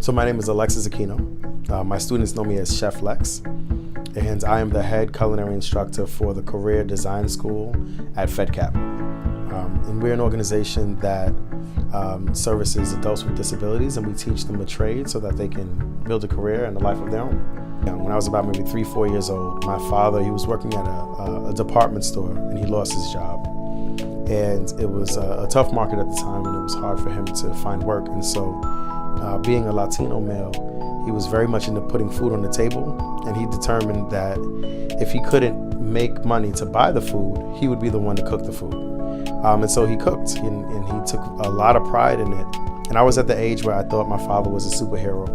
So my name is Alexis Aquino. My students know me as Chef Lex, and I am the head culinary instructor for the Career Design School at FedCap. And we're an organization that services adults with disabilities, and we teach them a trade so that they can build a career and a life of their own. When I was about maybe 3-4 years old, my father, he was working at a department store, and he lost his job. And it was a tough market at the time, and it was hard for him to find work. And so being a Latino male, he was very much into putting food on the table, and he determined that if he couldn't make money to buy the food, he would be the one to cook the food. And so he cooked, and he took a lot of pride in it. And I was at the age where I thought my father was a superhero,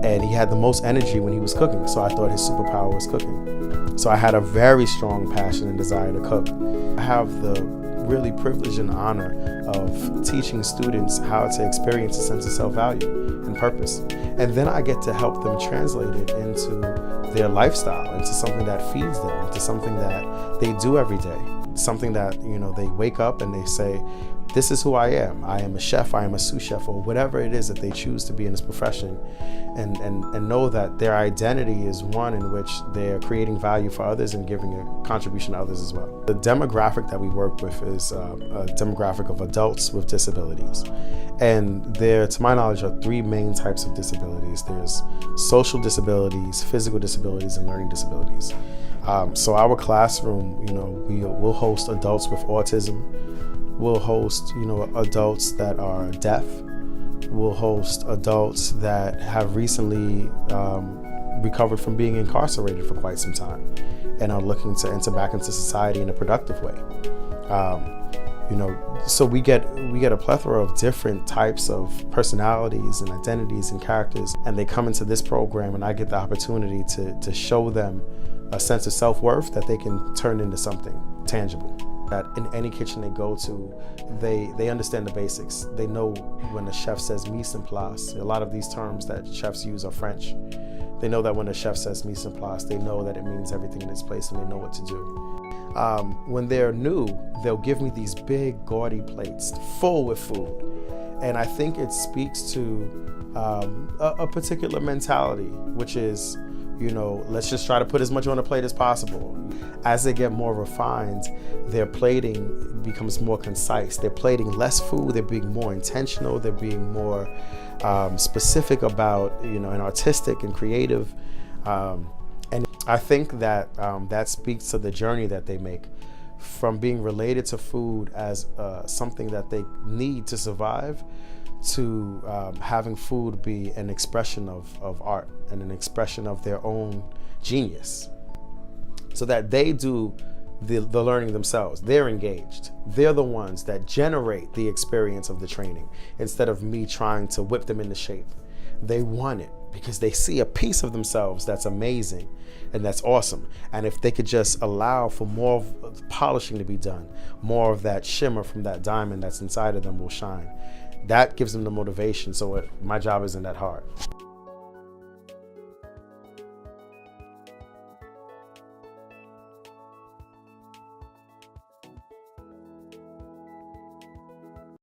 and he had the most energy when he was cooking, so I thought his superpower was cooking. So I had a very strong passion and desire to cook. I have the really privilege and honor of teaching students how to experience a sense of self-value and purpose. And then I get to help them translate it into their lifestyle, into something that feeds them, into something that they do every day. Something that, they wake up and they say, this is who I am. I am a chef, I am a sous chef, or whatever it is that they choose to be in this profession, and know that their identity is one in which they're creating value for others and giving a contribution to others as well. The demographic that we work with is a demographic of adults with disabilities. And there, to my knowledge, are 3 main types of disabilities. There's social disabilities, physical disabilities, and learning disabilities. So our classroom, we'll host adults with autism. We'll host, adults that are deaf. We'll host adults that have recently recovered from being incarcerated for quite some time and are looking to enter back into society in a productive way. So we get a plethora of different types of personalities and identities and characters, and they come into this program, and I get the opportunity to show them a sense of self-worth that they can turn into something tangible. That in any kitchen they go to, they understand the basics. They know when a chef says mise en place. A lot of these terms that chefs use are French. They know that when a chef says mise en place, they know that it means everything in its place, and they know what to do. When they're new, they'll give me these big, gaudy plates full with food. And I think it speaks to a particular mentality, which is, let's just try to put as much on a plate as possible. As they get more refined, their plating becomes more concise. They're plating less food, they're being more intentional, they're being more specific about, and artistic and creative. And I think that that speaks to the journey that they make from being related to food as something that they need to survive, to having food be an expression of art and an expression of their own genius, so that they do the learning themselves. They're engaged. They're the ones that generate the experience of the training instead of me trying to whip them into shape. They want it because they see a piece of themselves that's amazing and that's awesome. And if they could just allow for more of polishing to be done, more of that shimmer from that diamond that's inside of them will shine. That gives them the motivation, so my job isn't that hard.